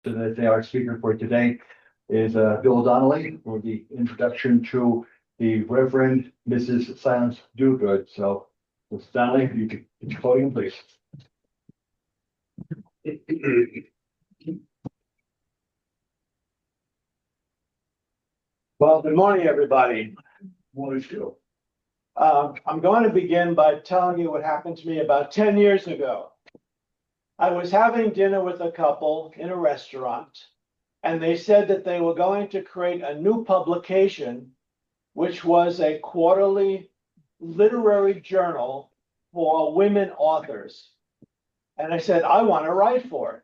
Today, our speaker for today is Bill Donnelly for the introduction to the Reverend Mrs. Silence Dogood. So, Mrs. Donnelly, if you could get your podium, please. Well, good morning, everybody. Morning, Bill. I'm going to begin by telling you what happened to me about 10 years ago. I was having dinner with a couple in a restaurant, and they said that they were going to create a new publication, which was a quarterly literary journal for women authors. And I said, I want to write for it.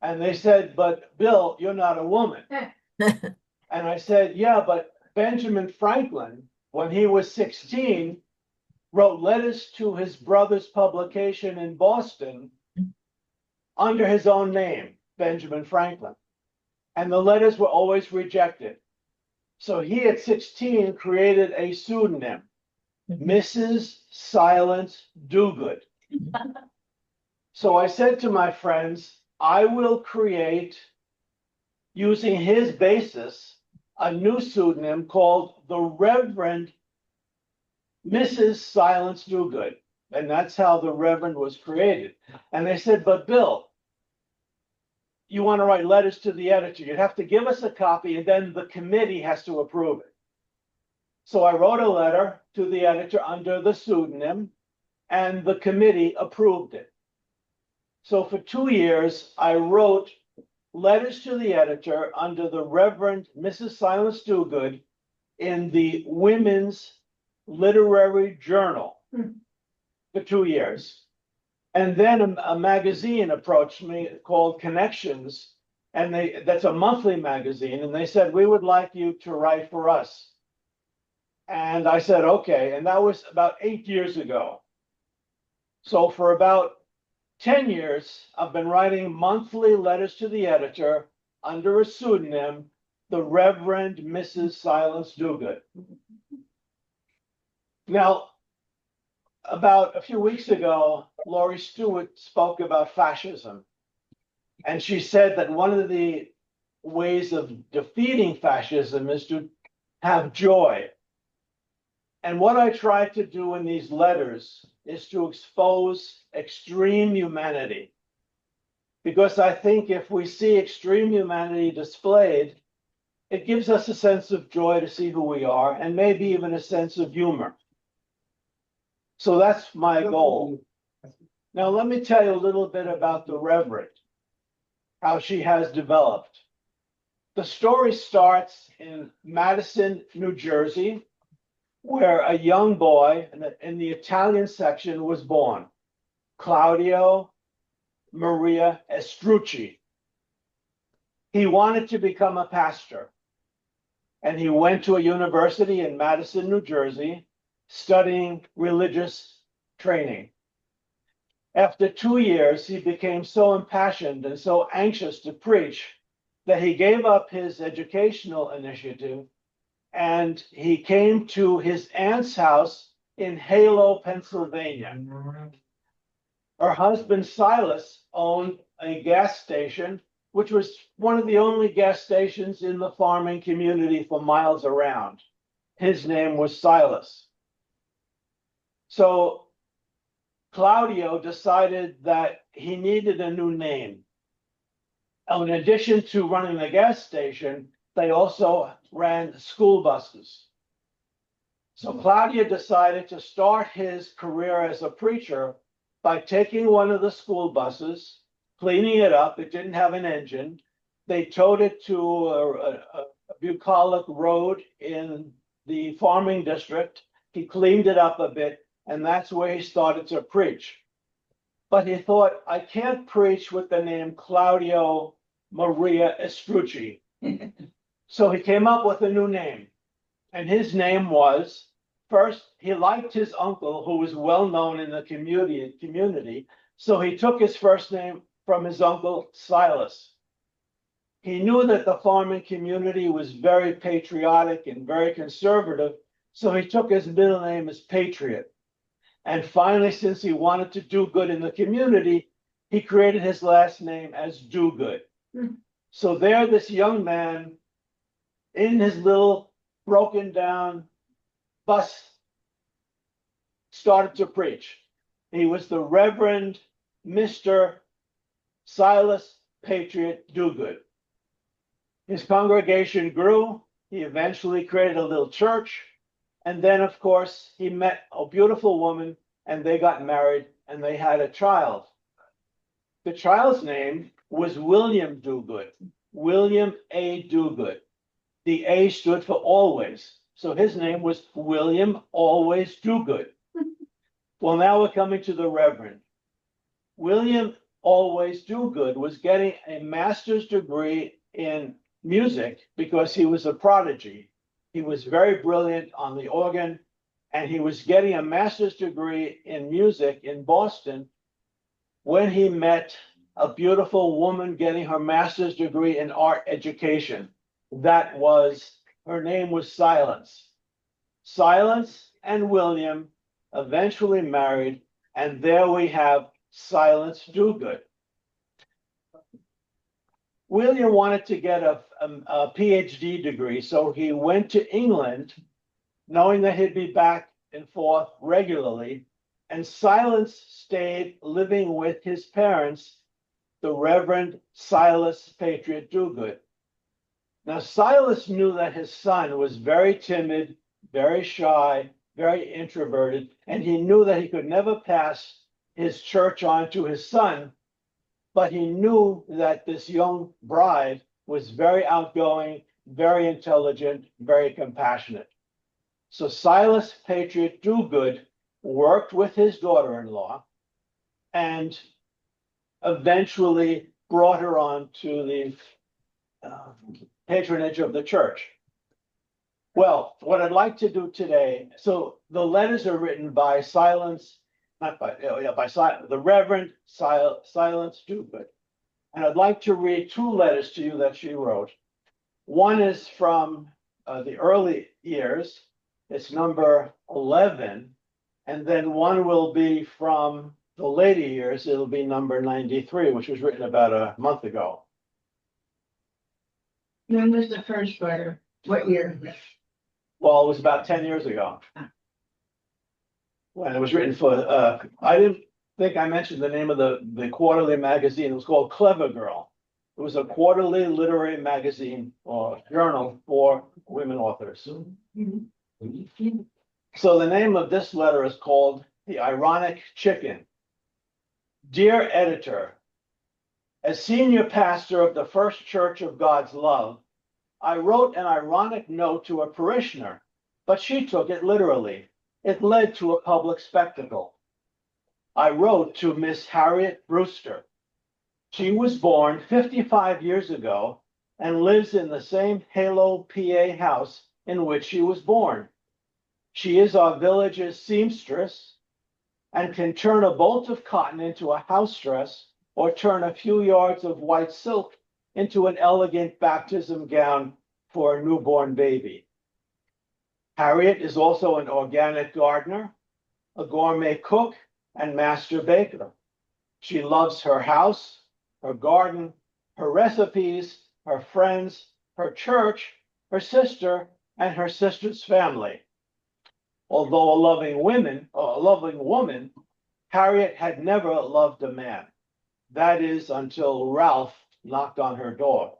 And they said, but Bill, you're not a woman. And I said, yeah, but Benjamin Franklin, when he was 16, wrote letters to his brother's publication in Boston under his own name, Benjamin Franklin. And the letters were always rejected. So he, at 16, created a pseudonym, Mrs. Silence Dogood. So I said to my friends, I will create, using his basis, a new pseudonym called the Reverend Mrs. Silence Dogood. And that's how the Reverend was created. And they said, but Bill, you want to write letters to the editor. You'd have to give us a copy and then the committee has to approve it. So I wrote a letter to the editor under the pseudonym and the committee approved it. So for 2 years, I wrote letters to the editor under the Reverend Mrs. Silence Dogood in the Women's Literary Journal for 2 years. And then a magazine approached me called Connections, and that's a monthly magazine, and they said, we would like you to write for us. And I said, okay, and that was about 8 years ago. So for about 10 years, I've been writing monthly letters to the editor under a pseudonym, the Reverend Mrs. Silence Dogood. Now, about a few weeks ago, Laurie Stewart spoke about fascism. And she said that one of the ways of defeating fascism is to have joy. And what I try to do in these letters is to expose extreme humanity. Because I think if we see extreme humanity displayed, it gives us a sense of joy to see who we are, and maybe even a sense of humor. So that's my goal. Now, let me tell you a little bit about the Reverend, how she has developed. The story starts in Madison, New Jersey, where a young boy in the Italian section was born, Claudio Maria Estrucci. He wanted to become a pastor, and he went to a university in Madison, New Jersey, studying religious training. After 2 years, he became so impassioned and so anxious to preach that he gave up his educational initiative and he came to his aunt's house in Halo, Pennsylvania. Her husband, Silas, owned a gas station, which was one of the only gas stations in the farming community for miles around. His name was Silas. So Claudio decided that he needed a new name. In addition to running the gas station, they also ran school buses. So Claudio decided to start his career as a preacher by taking one of the school buses, cleaning it up. It didn't have an engine. They towed it to a bucolic road in the farming district. He cleaned it up a bit, and that's where he started to preach. But he thought, I can't preach with the name Claudio Maria Estrucci. So he came up with a new name. And his name was, first, he liked his uncle, who was well known in the community. So he took his first name from his uncle, Silas. He knew that the farming community was very patriotic and very conservative. So he took his middle name as Patriot. And finally, since he wanted to do good in the community, he created his last name as Dogood. So there, this young man in his little broken down bus started to preach. He was the Reverend Mr. Silas Patriot Dogood. His congregation grew. He eventually created a little church. And then, of course, he met a beautiful woman and they got married and they had a child. The child's name was William Dogood, William A. Dogood. The A stood for always. So his name was William Always Dogood. Well, now we're coming to the Reverend. William Always Dogood was getting a master's degree in music because he was a prodigy. He was very brilliant on the organ, and he was getting a master's degree in music in Boston when he met a beautiful woman getting her master's degree in art education. Her name was Silence. Silence and William eventually married, and there we have Silence Dogood. William wanted to get a PhD degree, so he went to England, knowing that he'd be back and forth regularly, and Silence stayed living with his parents, the Reverend Silas Patriot Dogood. Now, Silas knew that his son was very timid, very shy, very introverted, and he knew that he could never pass his church on to his son, but he knew that this young bride was very outgoing, very intelligent, very compassionate. So Silas Patriot Dogood worked with his daughter-in-law and eventually brought her on to the patronage of the church. Well, what I'd like to do today, so the letters are written by the Reverend Silence Dogood. And I'd like to read two letters to you that she wrote. One is from the early years. It's number 11. And then one will be from the later years. It'll be number 93, which was written about a month ago. When was the first letter? What year? Well, it was about 10 years ago. When it was written for, I didn't think I mentioned the name of the quarterly magazine. It was called Clever Girl. It was a quarterly literary magazine or journal for women authors. So the name of this letter is called The Ironic Chicken. Dear editor, as senior pastor of the First Church of God's Love, I wrote an ironic note to a parishioner, but she took it literally. It led to a public spectacle. I wrote to Miss Harriet Brewster. She was born 55 years ago and lives in the same Halo, PA house in which she was born. She is our village's seamstress and can turn a bolt of cotton into a house dress or turn a few yards of white silk into an elegant baptism gown for a newborn baby. Harriet is also an organic gardener, a gourmet cook, and master baker. She loves her house, her garden, her recipes, her friends, her church, her sister, and her sister's family. Although a loving woman, Harriet had never loved a man. That is until Ralph knocked on her door.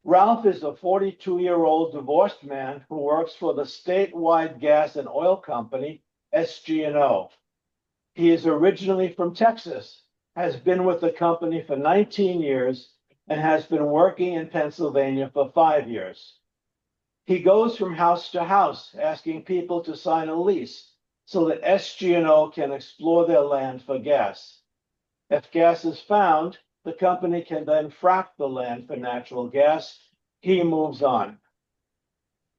Ralph is a 42-year-old divorced man who works for the statewide gas and oil company, SG&O. He is originally from Texas, has been with the company for 19 years, and has been working in Pennsylvania for 5 years. He goes from house to house asking people to sign a lease so that SG&O can explore their land for gas. If gas is found, the company can then frack the land for natural gas. He moves on.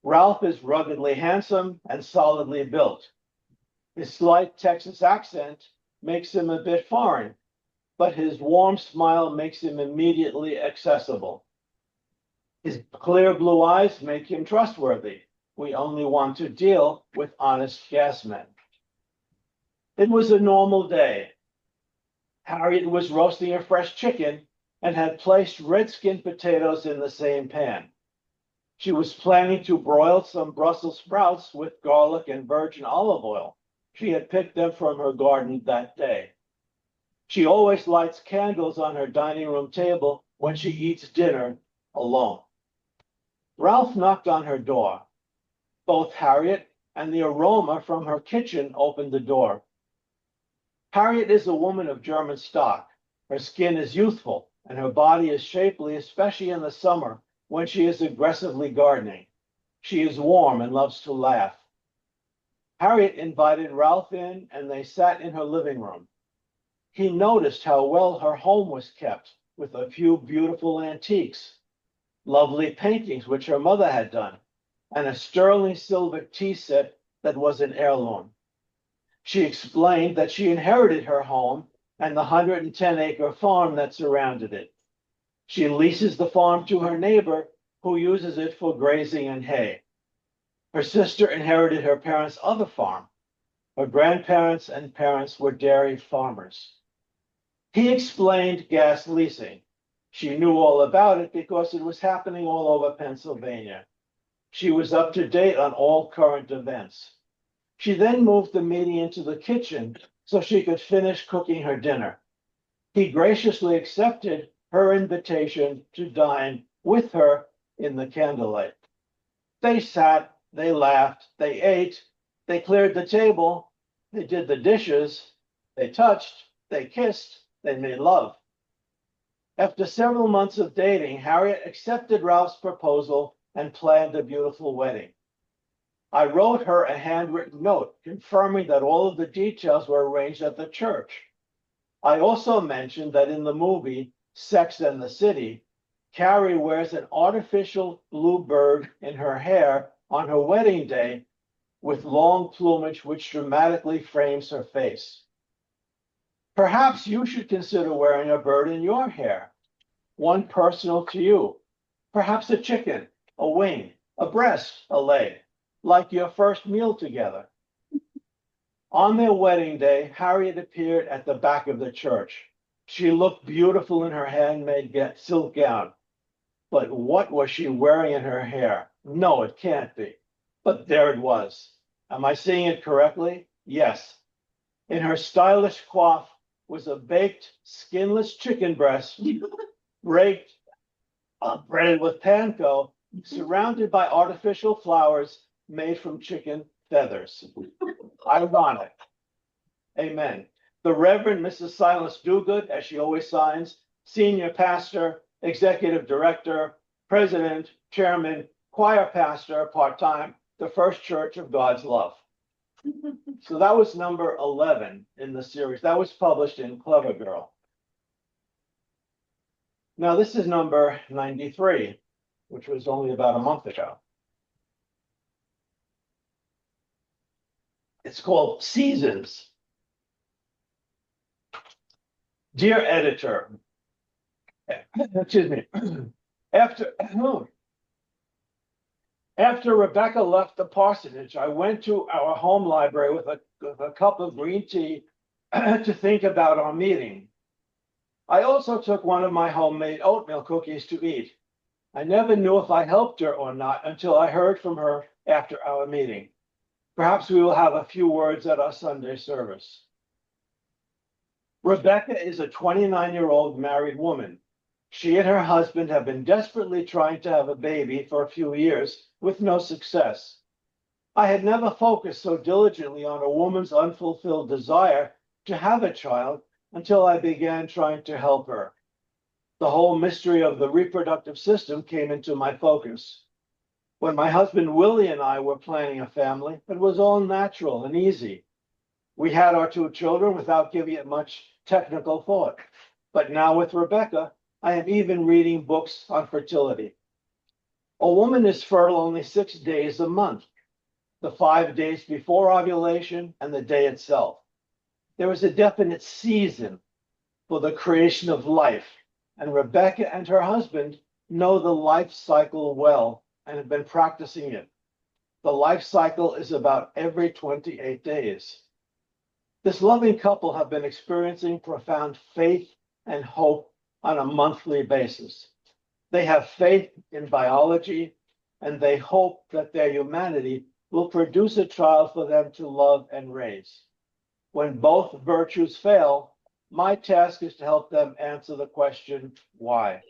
Ralph is ruggedly handsome and solidly built. His slight Texas accent makes him a bit foreign, but his warm smile makes him immediately accessible. His clear blue eyes make him trustworthy. We only want to deal with honest gas men. It was a normal day. Harriet was roasting a fresh chicken and had placed red-skinned potatoes in the same pan. She was planning to broil some Brussels sprouts with garlic and virgin olive oil. She had picked them from her garden that day. She always lights candles on her dining room table when she eats dinner alone. Ralph knocked on her door. Both Harriet and the aroma from her kitchen opened the door. Harriet is a woman of German stock. Her skin is youthful and her body is shapely, especially in the summer when she is aggressively gardening. She is warm and loves to laugh. Harriet invited Ralph in and they sat in her living room. He noticed how well her home was kept with a few beautiful antiques, lovely paintings which her mother had done, and a sterling silver tea set that was an heirloom. She explained that she inherited her home and the 110-acre farm that surrounded it. She leases the farm to her neighbor, who uses it for grazing and hay. Her sister inherited her parents' other farm. Her grandparents and parents were dairy farmers. He explained gas leasing. She knew all about it because it was happening all over Pennsylvania. She was up to date on all current events. She then moved the meeting into the kitchen so she could finish cooking her dinner. He graciously accepted her invitation to dine with her in the candlelight. They sat, they laughed, they ate, they cleared the table, they did the dishes, they touched, they kissed, they made love. After several months of dating, Harriet accepted Ralph's proposal and planned a beautiful wedding. I wrote her a handwritten note confirming that all of the details were arranged at the church. I also mentioned that in the movie Sex and the City, Carrie wears an artificial blue bird in her hair on her wedding day with long plumage which dramatically frames her face. Perhaps you should consider wearing a bird in your hair, one personal to you. Perhaps a chicken, a wing, a breast, a leg, like your first meal together. On their wedding day, Harriet appeared at the back of the church. She looked beautiful in her handmade silk gown. But what was she wearing in her hair? No, it can't be. But there it was. Am I seeing it correctly? Yes. In her stylish coif was a baked, skinless chicken breast, breaded with panko, surrounded by artificial flowers made from chicken feathers. Ironic. Amen. The Reverend Mrs. Silas Dogood, as she always signs, senior pastor, executive director, president, chairman, choir pastor, part-time, the First Church of God's Love. So that was number 11 in the series. That was published in Clever Girl. Now this is number 93, which was only about a month ago. It's called Seasons. Dear editor, excuse me, after Rebecca left the parsonage, I went to our home library with a cup of green tea to think about our meeting. I also took one of my homemade oatmeal cookies to eat. I never knew if I helped her or not until I heard from her after our meeting. Perhaps we will have a few words at our Sunday service. Rebecca is a 29-year-old married woman. She and her husband have been desperately trying to have a baby for a few years with no success. I had never focused so diligently on a woman's unfulfilled desire to have a child until I began trying to help her. The whole mystery of the reproductive system came into my focus. When my husband Willie and I were planning a family, it was all natural and easy. We had our 2 children without giving it much technical thought. But now with Rebecca, I am even reading books on fertility. A woman is fertile only 6 days a month, the 5 days before ovulation and the day itself. There is a definite season for the creation of life, and Rebecca and her husband know the life cycle well and have been practicing it. The life cycle is about every 28 days. This loving couple have been experiencing profound faith and hope on a monthly basis. They have faith in biology, and they hope that their humanity will produce a child for them to love and raise. When both virtues fail, my task is to help them answer the question, why?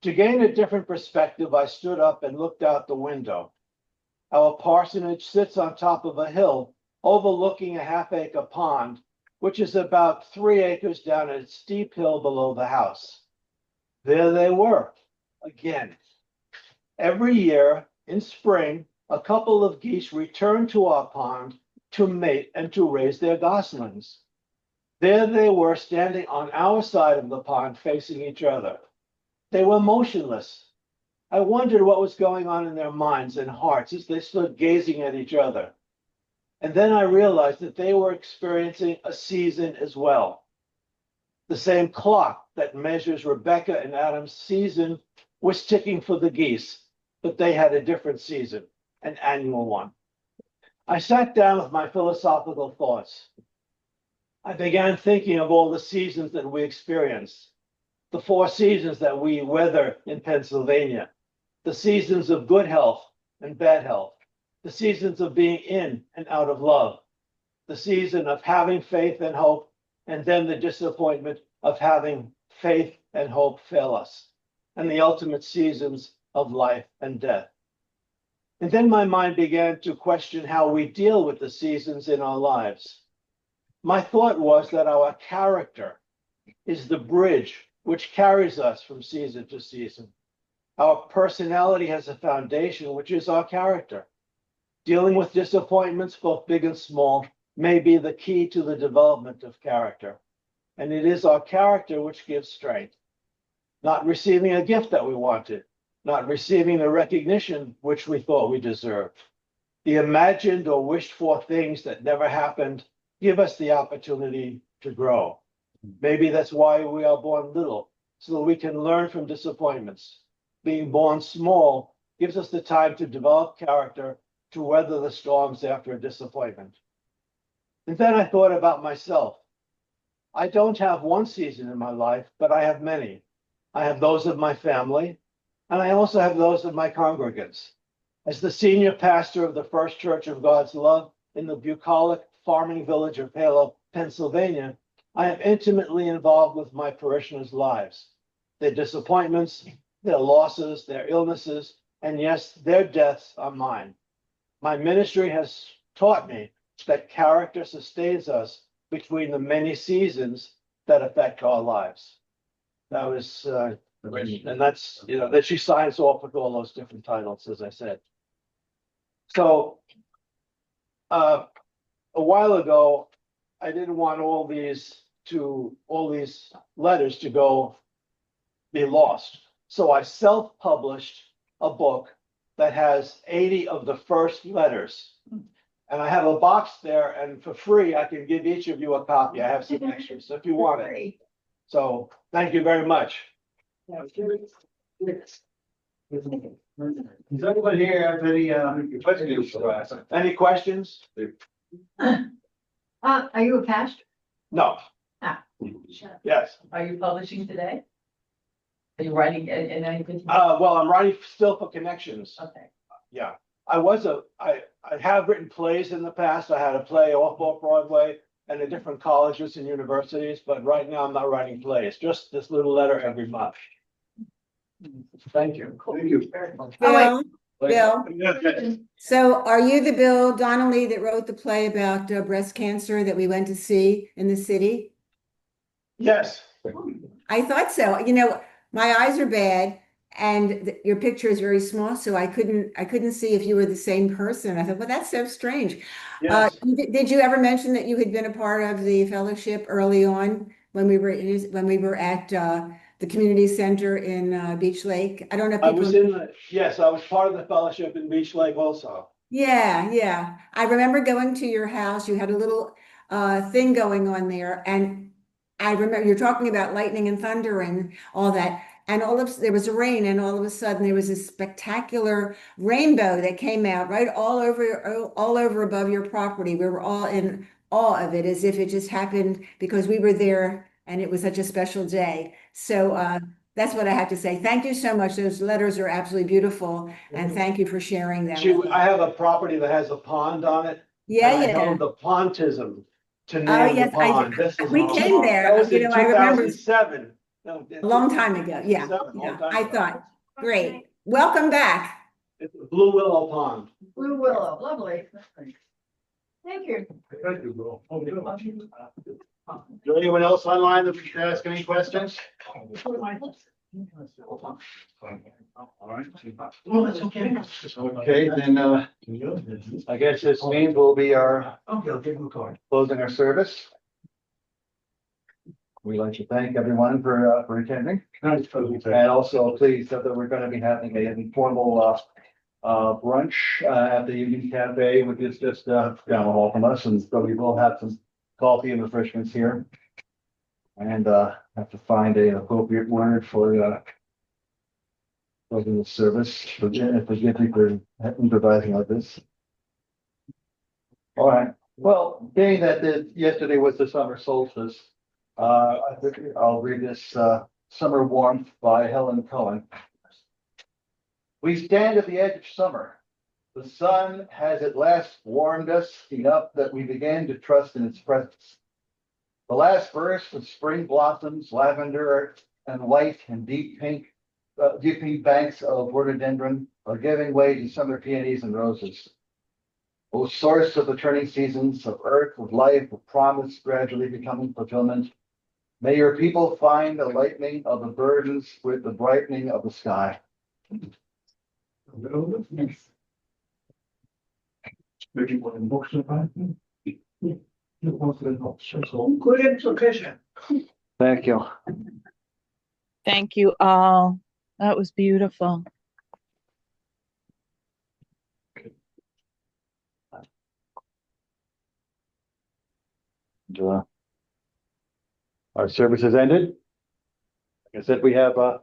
To gain a different perspective, I stood up and looked out the window. Our parsonage sits on top of a hill overlooking a half-acre pond, which is about 3 acres down a steep hill below the house. There they were, again. Every year in spring, a couple of geese return to our pond to mate and to raise their goslings. There they were standing on our side of the pond facing each other. They were motionless. I wondered what was going on in their minds and hearts as they stood gazing at each other. And then I realized that they were experiencing a season as well. The same clock that measures Rebecca and Adam's season was ticking for the geese, but they had a different season, an annual one. I sat down with my philosophical thoughts. I began thinking of all the seasons that we experience, the 4 seasons that we weather in Pennsylvania, the seasons of good health and bad health, the seasons of being in and out of love, the season of having faith and hope, and then the disappointment of having faith and hope fail us, and the ultimate seasons of life and death. And then my mind began to question how we deal with the seasons in our lives. My thought was that our character is the bridge which carries us from season to season. Our personality has a foundation, which is our character. Dealing with disappointments, both big and small, may be the key to the development of character. And it is our character which gives strength. Not receiving a gift that we wanted, not receiving the recognition which we thought we deserved. The imagined or wished for things that never happened give us the opportunity to grow. Maybe that's why we are born little, so that we can learn from disappointments. Being born small gives us the time to develop character to weather the storms after a disappointment. And then I thought about myself. I don't have one season in my life, but I have many. I have those of my family, and I also have those of my congregants. As the senior pastor of the First Church of God's Love in the bucolic farming village of Palo, Pennsylvania, I am intimately involved with my parishioners' lives, their disappointments, their losses, their illnesses, and yes, their deaths are mine. My ministry has taught me that character sustains us between the many seasons that affect our lives. That was, and that's, that she signs off with all those different titles, as I said. So, a while ago, I didn't want all these letters to go be lost. So I self-published a book that has 80 of the first letters. And I have a box there, and for free, I can give each of you a copy. I have some extras if you want it. So thank you very much. Does anyone here have any questions for us? Any questions? Are you a pastor? No. Yes. Are you publishing today? Are you writing in anything? Well, I'm writing still for Connections. Okay. Yeah. I have written plays in the past. I had a play off Broadway and at different colleges and universities, but right now I'm not writing plays, just this little letter every month. Thank you. Thank you. Oh, Bill, so are you the Bill Donnelly that wrote the play about breast cancer that we went to see in the city? Yes. I thought so. My eyes are bad and your picture is very small, so I couldn't see if you were the same person. I thought, well, that's so strange. Yes. Did you ever mention that you had been a part of the fellowship early on when we were at the community center in Beach Lake? I don't know if I was yes, I was part of the fellowship in Beach Lake also. Yeah. I remember going to your house. You had a little thing going on there, and I remember you're talking about lightning and thunder and all that. And there was rain, and all of a sudden there was a spectacular rainbow that came out right all over above your property. We were all in awe of it, as if it just happened because we were there and it was such a special day. So that's what I have to say. Thank you so much. Those letters are absolutely beautiful, and thank you for sharing them. with I us. have a property that has a pond on it. Yeah, and I yeah. held the pontism to Oh, name the yes, pond. we came there, That was you in know, I remember 2007. No, a long time ago. Yeah, 2007, long yeah. time I ago. thought, great. Welcome back. It's a Blue Willow Pond. Blue Willow, lovely. Thank you. Is there anyone else online that we should ask any questions? All right. Well, that's okay. Okay, then, I guess this means we'll be Okay, I'll give him a card. closing our service. We'd like to thank everyone for attending. And also pleased that we're gonna be having an informal, brunch, at the Union Cafe, which is just, down the hall from us, and so we will have some coffee and refreshments here. And, have to find an appropriate word for the service, forgive me for improvising like this. All right, well, being that yesterday was the summer solstice, I think I'll read this, Summer Warmth by Helen Cohen. We stand at the edge of summer. The sun has at last warmed us enough that we began to trust in its presence. The last burst of spring blossoms, lavender and white and deep pink banks of rhododendron are giving way to summer peonies and roses. O source of the turning seasons, of earth, of life, of promise gradually becoming fulfillment, may your people find a lightening of the burdens with the brightening of the sky. Good implication. Thank you. Thank you all. That was beautiful. Our service has ended. Like I said, we have